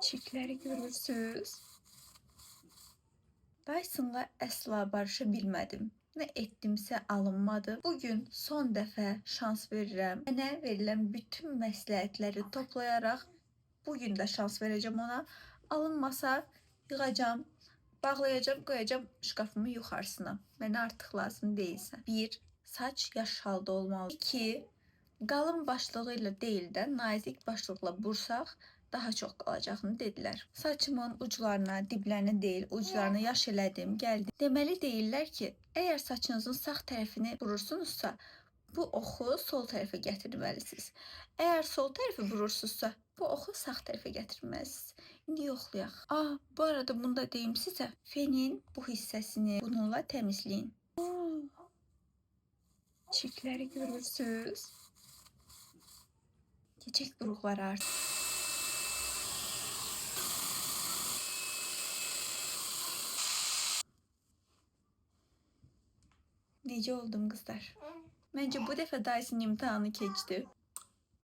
Çiftləri görürsüz. Dyson'la əsla barışa bilmədim. Nə etdimsə alınmadı. Bugün son dəfə şans verirəm. Mənə verilən bütün məsləhətləri toplayaraq bugün də şans verəcəm ona. Alınmasa yığacam, bağlayacam, qoyacam şkafımın yuxarısına. Mənə artıq lazım deyilsən. 1. Saç yaş halda olmalı. 2. Qalın başlığı ilə deyil də nazik başlıqla bursaq daha çox qalacağını dedilər. Saçımın uclarına, diblərinə deyil, uclarına yaş elədim, gəldim. Deməli deyirlər ki, əgər saçınızın sağ tərəfini vurursunuzsa, bu oxu sol tərəfə gətirməlisiniz. Əgər sol tərəfi vurursunuzsa, bu oxu sağ tərəfə gətirməlisiniz. İndi yoxlayaq. Bu arada bunu da deyim sizə. Fenin bu hissəsini bununla təmizləyin. Çiftləri görürsüz. Keçək buruqları artıq. Necə oldum qızlar? Məncə bu dəfə Dyson imtahanı keçdi.